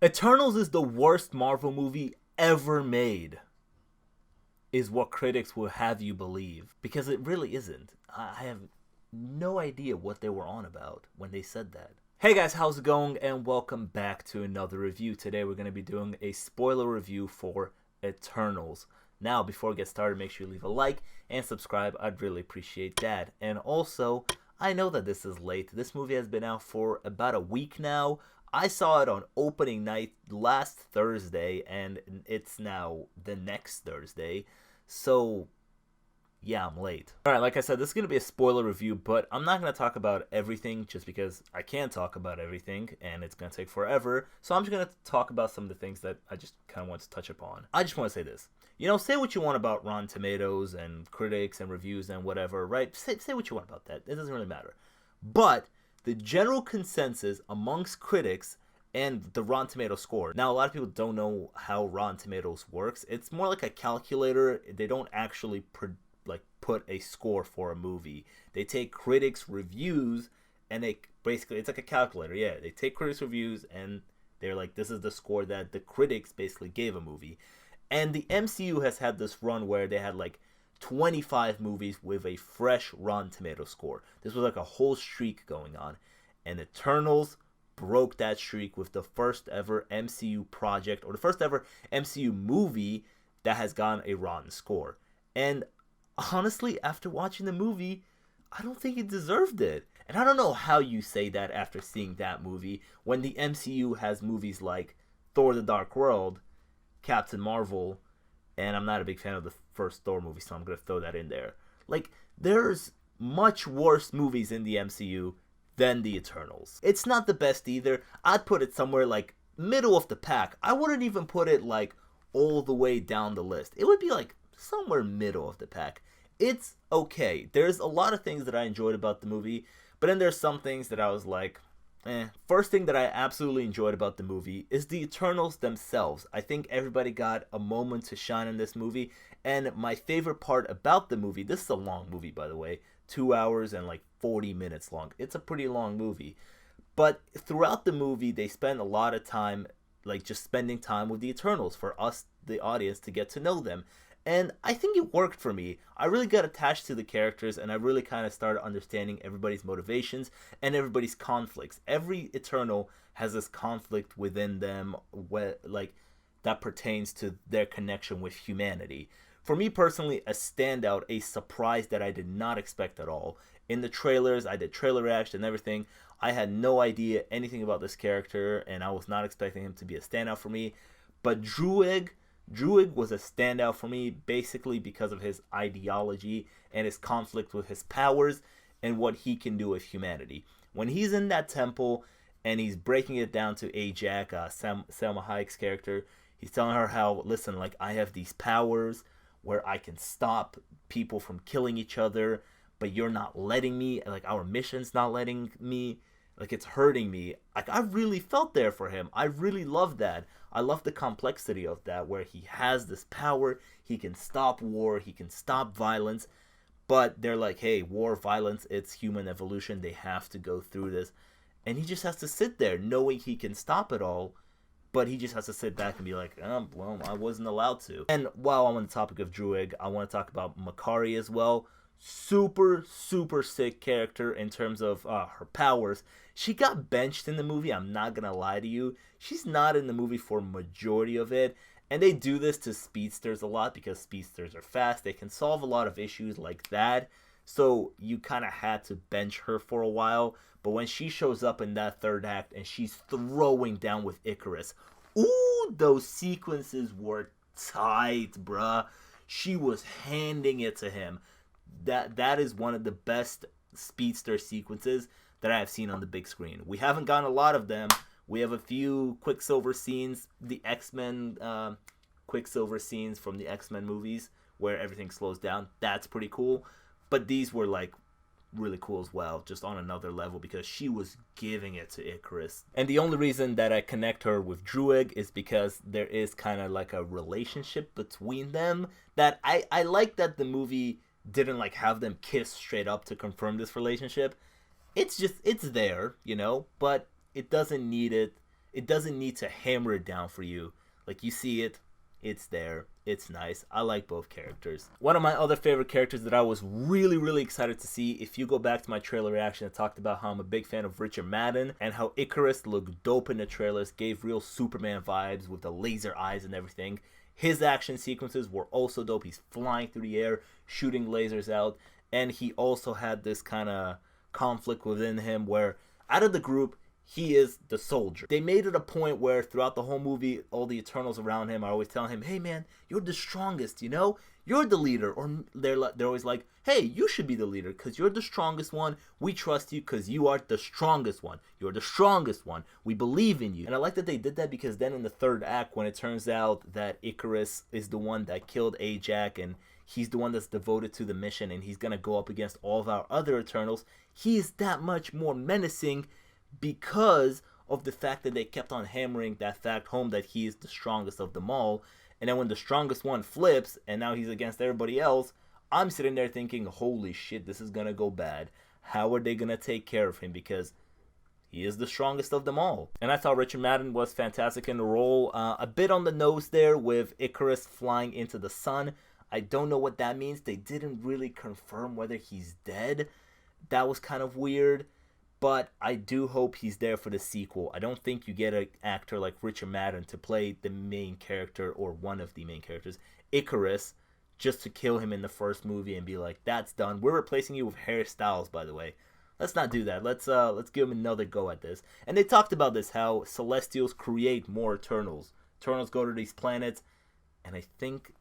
Eternals is the worst Marvel movie ever made, is what critics will have you believe. Because it really isn't. I have no idea what they were on about when they said that. Hey guys, how's it going? And welcome back to another review. Today we're going to be doing a spoiler review for Eternals. Now, before we get started, make sure you leave a like and subscribe. I'd really appreciate that. And also, I know that this is late. This movie has been out for about a week now. I saw it on opening night last Thursday, and it's now the next Thursday. So, yeah, I'm late. Alright, like I said, this is going to be a spoiler review, but I'm not going to talk about everything just because I can't talk about everything, and it's going to take forever. So I'm just going to talk about some of the things that I just kind of want to touch upon. I just want to say this. You know, say what you want about Rotten Tomatoes and critics and reviews and whatever, right? Say what you want about that. It doesn't really matter. But the general consensus amongst critics and the Rotten Tomatoes score. Now, a lot of people don't know how Rotten Tomatoes works. It's more like a calculator. They don't actually put a score for a movie. They take critics' reviews and they basically, it's like a calculator. Yeah, they take critics' reviews and they're like, this is the score that the critics basically gave a movie. And the MCU has had this run where they had like 25 movies with a fresh Rotten Tomatoes score. This was like a whole streak going on. And Eternals broke that streak with the first ever MCU project, or the first ever MCU movie that has gotten a Rotten score. And honestly, after watching the movie, I don't think it deserved it. And I don't know how you say that after seeing that movie when the MCU has movies like Thor: The Dark World, Captain Marvel, and I'm not a big fan of the first Thor movie, so I'm going to throw that in there. Like, there's much worse movies in the MCU than the Eternals. It's not the best either. I'd put it somewhere like middle of the pack. I wouldn't even put it like all the way down the list. It would be like somewhere middle of the pack. It's okay. There's a lot of things that I enjoyed about the movie, but then there's some things that I was like, First thing that I absolutely enjoyed about the movie is the Eternals themselves. I think everybody got a moment to shine in this movie, and my favorite part about the movie, this is a long movie by the way, 2 hours and like 40 minutes long. It's a pretty long movie, but throughout the movie they spend a lot of time like just spending time with the Eternals for us, the audience, to get to know them. And I think it worked for me. I really got attached to the characters, and I really kind of started understanding everybody's motivations and everybody's conflicts. Every Eternal has this conflict within them that pertains to their connection with humanity. For me personally, a standout, a surprise that I did not expect at all. In the trailers, I did trailer reaction and everything. I had no idea anything about this character, and I was not expecting him to be a standout for me. But Druig was a standout for me basically because of his ideology and his conflict with his powers and what he can do with humanity. When he's in that temple and he's breaking it down to Ajak, Selma Hayek's character, he's telling her how, listen, like, I have these powers where I can stop people from killing each other, but you're not letting me, like, our mission's not letting me, like, it's hurting me. Like, I really felt there for him. I really loved that. I love the complexity of that, where he has this power, he can stop war, he can stop violence, but they're like, hey, war, violence, it's human evolution, they have to go through this. And he just has to sit there knowing he can stop it all, but he just has to sit back and be like, well, I wasn't allowed to. And while I'm on the topic of Druig, I want to talk about Makari as well. Super, super sick character in terms of her powers. She got benched in the movie, I'm not gonna lie to you. She's not in the movie for majority of it, and they do this to speedsters a lot because speedsters are fast. They can solve a lot of issues like that, so you kind of had to bench her for a while. But when she shows up in that third act and she's throwing down with Icarus, ooh, those sequences were tight, bruh. She was handing it to him. That is one of the best speedster sequences that I have seen on the big screen. We haven't gotten a lot of them. We have a few Quicksilver scenes, the X-Men Quicksilver scenes from the X-Men movies where everything slows down. That's pretty cool. But these were like really cool as well, just on another level, because she was giving it to Icarus. And the only reason that I connect her with Druig is because there is kind of like a relationship between them that I like that the movie didn't like have them kiss straight up to confirm this relationship. It's there, you know, but it doesn't need it. It doesn't need to hammer it down for you. Like, you see it, it's there, it's nice. I like both characters. One of my other favorite characters that I was really, really excited to see, if you go back to my trailer reaction, I talked about how I'm a big fan of Richard Madden and how Icarus looked dope in the trailers, gave real Superman vibes with the laser eyes and everything. His action sequences were also dope. He's flying through the air, shooting lasers out, and he also had this kind of conflict within him where out of the group, he is the soldier. They made it a point where throughout the whole movie, all the Eternals around him are always telling him, hey man, you're the strongest, you know? You're the leader. Or they're always like, hey, you should be the leader because you're the strongest one. We trust you because you are the strongest one. You're the strongest one. We believe in you. And I like that they did that because then in the third act, when it turns out that Icarus is the one that killed Ajax and he's the one that's devoted to the mission and he's going to go up against all of our other Eternals, he's that much more menacing because of the fact that they kept on hammering that fact home that he is the strongest of them all. And then when the strongest one flips and now he's against everybody else, I'm sitting there thinking, holy shit, this is gonna go bad. How are they gonna take care of him? Because he is the strongest of them all. And I thought Richard Madden was fantastic in the role. A bit on the nose there with Icarus flying into the sun. I don't know what that means. They didn't really confirm whether he's dead. That was kind of weird. But I do hope he's there for the sequel. I don't think you get an actor like Richard Madden to play the main character or one of the main characters, Icarus, just to kill him in the first movie and be like, that's done. We're replacing you with Harry Styles, by the way. Let's not do that. Let's give him another go at this. And they talked about this, how Celestials create more Eternals. Eternals go to these planets, and I think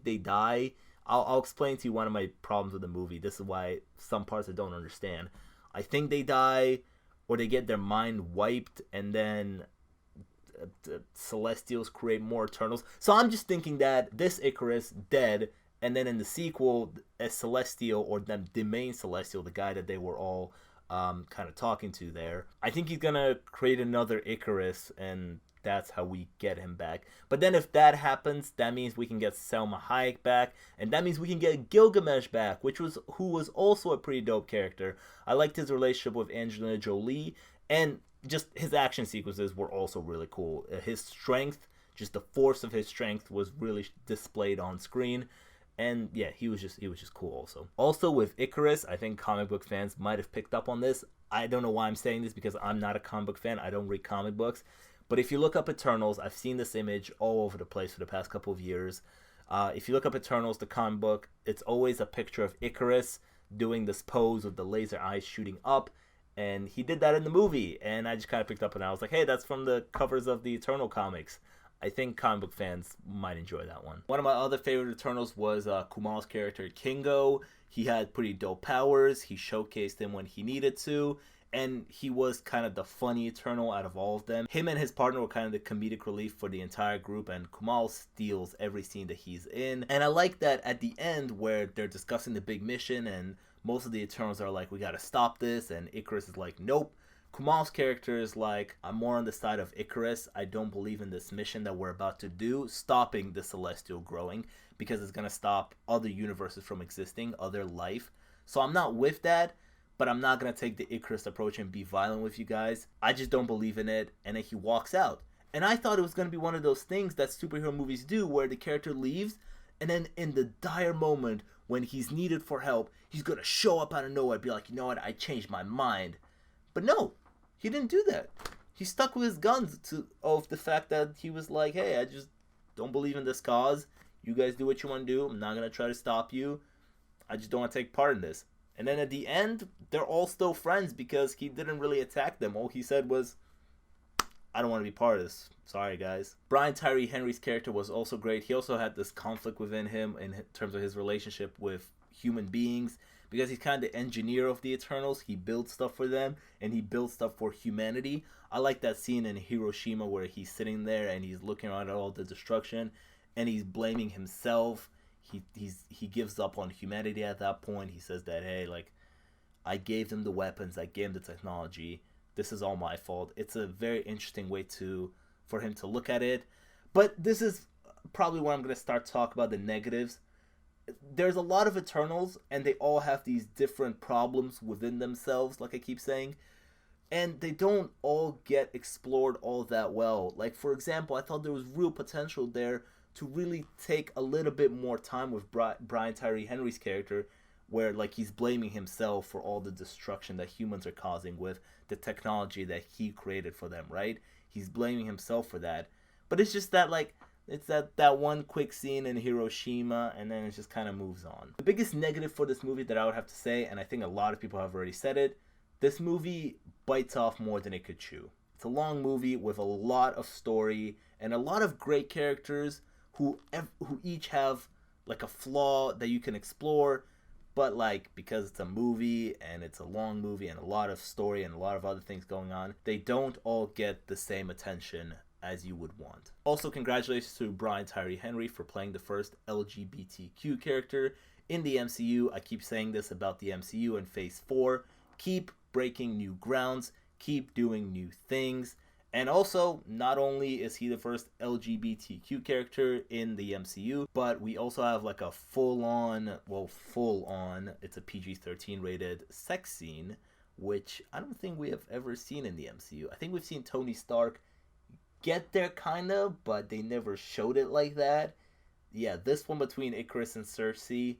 they die. I'll explain to you one of my problems with the movie. This is why some parts I don't understand. I think they die, or they get their mind wiped, and then the Celestials create more Eternals. So I'm just thinking that this Icarus dead, and then in the sequel, a Celestial, or the main Celestial, the guy that they were all kind of talking to there, I think he's gonna create another Icarus, and that's how we get him back. But then if that happens, that means we can get Selma Hayek back, and that means we can get Gilgamesh back, who was also a pretty dope character. I liked his relationship with Angelina Jolie, and just his action sequences were also really cool. His strength, just the force of his strength, was really displayed on screen. And yeah, he was just cool also. Also with Icarus, I think comic book fans might have picked up on this. I don't know why I'm saying this because I'm not a comic book fan. I don't read comic books. But if you look up Eternals, I've seen this image all over the place for the past couple of years. If you look up Eternals, the comic book, it's always a picture of Icarus doing this pose with the laser eyes shooting up. And he did that in the movie. And I just kind of picked up on it. I was like, hey, that's from the covers of the Eternal comics. I think comic book fans might enjoy that one. One of my other favorite Eternals was Kumail's character, Kingo. He had pretty dope powers. He showcased him when he needed to. And he was kind of the funny Eternal out of all of them. Him and his partner were kind of the comedic relief for the entire group, and Kumail steals every scene that he's in. And I like that at the end where they're discussing the big mission and most of the Eternals are like, we gotta stop this, and Icarus is like, nope. Kumail's character is like, I'm more on the side of Icarus. I don't believe in this mission that we're about to do, stopping the Celestial growing, because it's gonna stop other universes from existing, other life. So I'm not with that. But I'm not going to take the Icarus approach and be violent with you guys. I just don't believe in it. And then he walks out. And I thought it was going to be one of those things that superhero movies do where the character leaves. And then in the dire moment when he's needed for help, he's going to show up out of nowhere and be like, you know what, I changed my mind. But no, he didn't do that. He stuck with his guns of the fact that he was like, hey, I just don't believe in this cause. You guys do what you want to do. I'm not going to try to stop you. I just don't want to take part in this. And then at the end, they're all still friends because he didn't really attack them. All he said was, I don't want to be part of this. Sorry, guys. Brian Tyree Henry's character was also great. He also had this conflict within him in terms of his relationship with human beings because he's kind of the engineer of the Eternals. He builds stuff for them, and he builds stuff for humanity. I like that scene in Hiroshima where he's sitting there and he's looking around at all the destruction, and he's blaming himself. He gives up on humanity at that point. He says that, hey, like, I gave them the weapons, I gave them the technology. This is all my fault. It's a very interesting way for him to look at it. But this is probably where I'm going to start talking about the negatives. There's a lot of Eternals, and they all have these different problems within themselves, like I keep saying. and they don't all get explored all that well. Like, for example, I thought there was real potential there to really take a little bit more time with Brian Tyree Henry's character, where like he's blaming himself for all the destruction that humans are causing with the technology that he created for them, right? He's blaming himself for that. But it's just that like it's that one quick scene in Hiroshima, and then it just kind of moves on. The biggest negative for this movie that I would have to say, and I think a lot of people have already said it, this movie bites off more than it could chew. It's a long movie with a lot of story and a lot of great characters who each have like a flaw that you can explore, but like because it's a movie and it's a long movie and a lot of story and a lot of other things going on, they don't all get the same attention as you would want. Also, congratulations to Brian Tyree Henry for playing the first LGBTQ character in the MCU. I keep saying this about the MCU and Phase 4. Keep breaking new grounds, keep doing new things. And also, not only is he the first LGBTQ character in the MCU, but we also have like a full on, it's a PG-13 rated sex scene, which I don't think we have ever seen in the MCU. I think we've seen Tony Stark get there kind of, but they never showed it like that. Yeah, this one between Icarus and Cersei,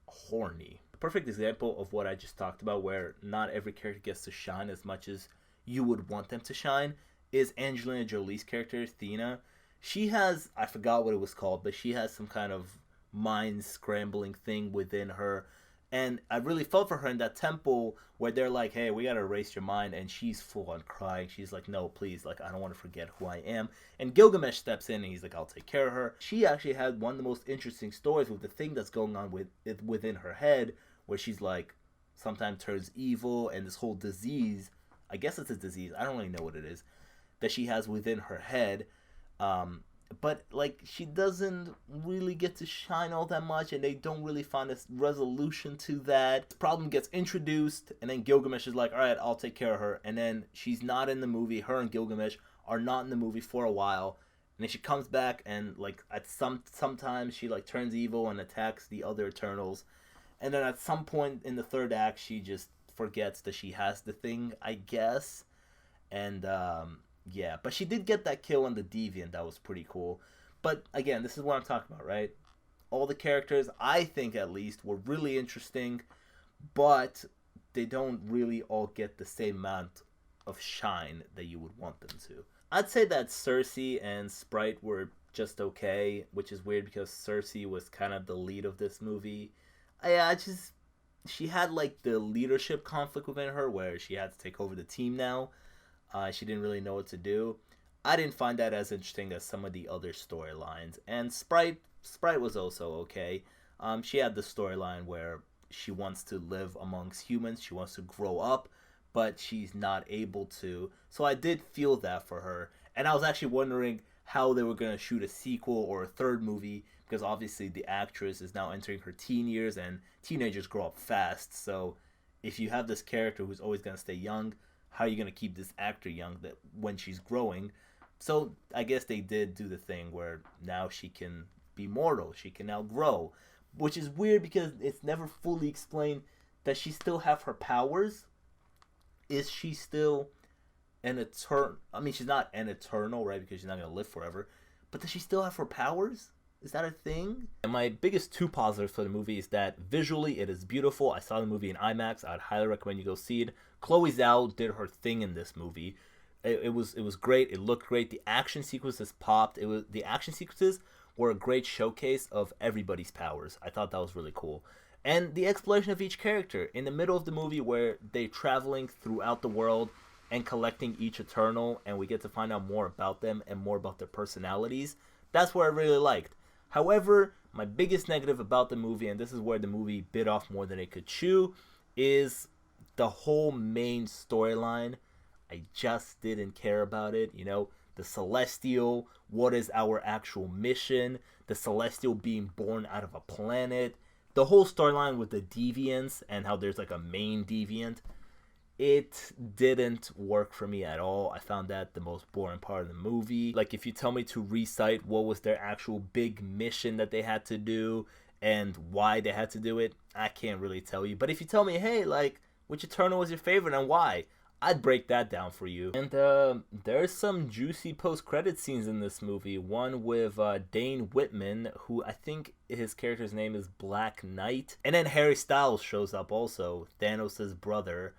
horny. A perfect example of what I just talked about, where not every character gets to shine as much as you would want them to shine, is Angelina Jolie's character, Athena. She has, I forgot what it was called, but she has some kind of mind scrambling thing within her. And I really felt for her in that temple where they're like, hey, we gotta erase your mind. And she's full on crying. She's like, no, please, like, I don't want to forget who I am. And Gilgamesh steps in and he's like, I'll take care of her. She actually had one of the most interesting stories with the thing that's going on within her head, where she's like, sometimes turns evil, and this whole disease, I guess it's a disease, I don't really know what it is, that she has within her head. But like she doesn't really get to shine all that much, and they don't really find a resolution to that. The problem gets introduced, and then Gilgamesh is like, all right, I'll take care of her. And then she's not in the movie. Her and Gilgamesh are not in the movie for a while, and then she comes back, and like at sometimes she like turns evil and attacks the other Eternals, and then at some point in the third act she just forgets that she has the thing, I guess. And yeah, but she did get that kill on the Deviant. That was pretty cool. But again, this is what I'm talking about, right? All the characters, I think at least, were really interesting, but they don't really all get the same amount of shine that you would want them to. I'd say that Cersei and Sprite were just okay, which is weird because Cersei was kind of the lead of this movie. She had like the leadership conflict within her where she had to take over the team now. She didn't really know what to do. I didn't find that as interesting as some of the other storylines. And Sprite was also okay. She had the storyline where she wants to live amongst humans. She wants to grow up, but she's not able to. So I did feel that for her. And I was actually wondering how they were going to shoot a sequel or a third movie, because obviously the actress is now entering her teen years, and teenagers grow up fast. So if you have this character who's always going to stay young, how are you going to keep this actor young that when she's growing? So I guess they did do the thing where now she can be mortal. She can now grow, which is weird because it's never fully explained. Does she still have her powers? Is she still an eternal? I mean, she's not an eternal, right? Because she's not going to live forever. But does she still have her powers? Is that a thing? And my biggest two positives for the movie is that visually it is beautiful. I saw the movie in IMAX. I'd highly recommend you go see it. Chloe Zhao did her thing in this movie. It was great. It looked great. The action sequences popped. The action sequences were a great showcase of everybody's powers. I thought that was really cool. And the exploration of each character in the middle of the movie, where they're traveling throughout the world and collecting each Eternal, and we get to find out more about them and more about their personalities. That's what I really liked. However, my biggest negative about the movie, and this is where the movie bit off more than it could chew, is the whole main storyline. I just didn't care about it. You know, the Celestial, what is our actual mission? The Celestial being born out of a planet. The whole storyline with the Deviants and how there's like a main Deviant. It didn't work for me at all. I found that the most boring part of the movie. Like, if you tell me to recite what was their actual big mission that they had to do and why they had to do it, I can't really tell you. But if you tell me, hey, like, which Eternal was your favorite and why, I'd break that down for you. And there's some juicy post-credit scenes in this movie. One with Dane Whitman, who I think his character's name is Black Knight. And then Harry Styles shows up also, Thanos' brother.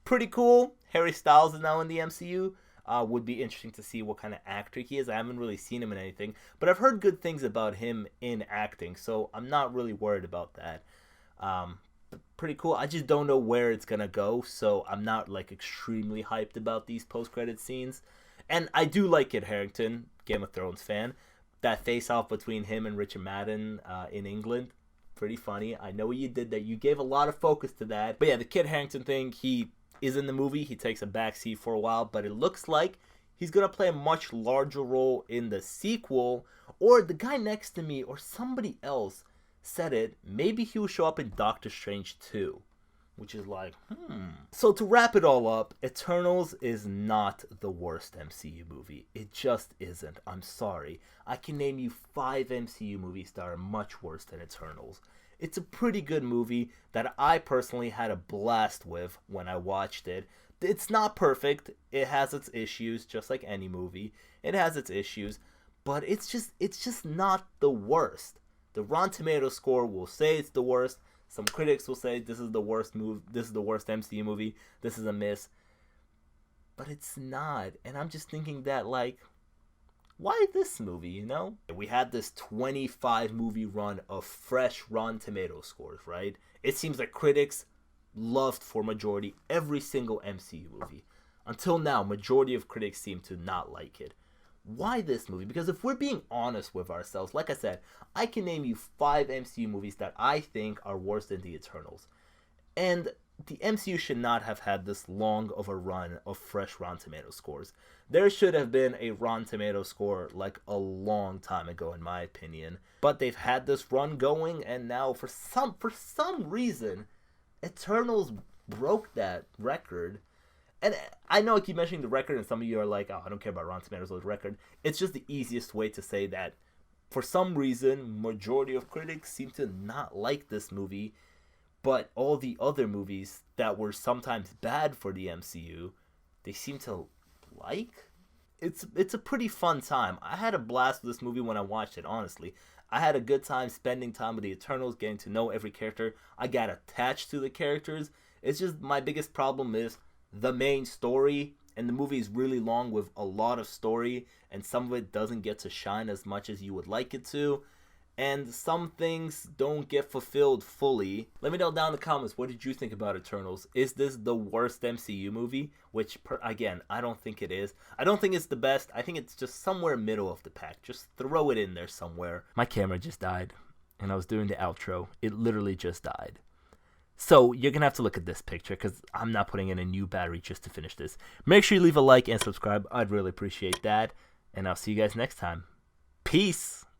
Pretty cool. Harry Styles is now in the MCU. Would be interesting to see what kind of actor he is. I haven't really seen him in anything, but I've heard good things about him in acting, so I'm not really worried about that. Pretty cool. I just don't know where it's gonna go, so I'm not like extremely hyped about these post-credit scenes. And I do like Kit Harington, Game of Thrones fan. That face-off between him and Richard Madden in England, pretty funny. I know you did that. You gave a lot of focus to that. But yeah, the Kit Harington thing, he is in the movie. He takes a backseat for a while, but it looks like he's gonna play a much larger role in the sequel. Or the guy next to me or somebody else said it, maybe he will show up in Doctor Strange 2, which is like, So to wrap it all up, Eternals is not the worst MCU movie. It just isn't. I'm sorry. I can name you 5 MCU movies that are much worse than Eternals. It's a pretty good movie that I personally had a blast with when I watched it. It's not perfect. It has its issues, just like any movie. It has its issues, but it's just not the worst. The Rotten Tomatoes score will say it's the worst. Some critics will say this is the worst movie. This is the worst MCU movie. This is a miss. But it's not. And I'm just thinking that, like, why this movie, you know? We had this 25 movie run of fresh Rotten Tomatoes scores, right? It seems like critics loved for majority every single MCU movie. Until now, majority of critics seem to not like it. Why this movie? Because if we're being honest with ourselves, like I said, I can name you 5 MCU movies that I think are worse than the Eternals. And the MCU should not have had this long of a run of fresh Rotten Tomatoes scores. There should have been a Rotten Tomatoes score like a long time ago, in my opinion. But they've had this run going, and now for some reason, Eternals broke that record. And I know I keep mentioning the record, and some of you are like, oh, I don't care about Rotten Tomatoes' record. It's just the easiest way to say that for some reason, majority of critics seem to not like this movie, but all the other movies that were sometimes bad for the MCU, they seem to like. It's a pretty fun time. I had a blast with this movie when I watched it, honestly. I had a good time spending time with the Eternals, getting to know every character. I got attached to the characters. It's just my biggest problem is the main story, and the movie is really long with a lot of story, and some of it doesn't get to shine as much as you would like it to, and some things don't get fulfilled fully. Let me know down in the comments, what did you think about Eternals? Is this the worst MCU movie? Which, again, I don't think it is. I don't think it's the best. I think it's just somewhere middle of the pack. Just throw it in there somewhere. My camera just died, and I was doing the outro. It literally just died. So you're going to have to look at this picture because I'm not putting in a new battery just to finish this. Make sure you leave a like and subscribe. I'd really appreciate that. And I'll see you guys next time. Peace.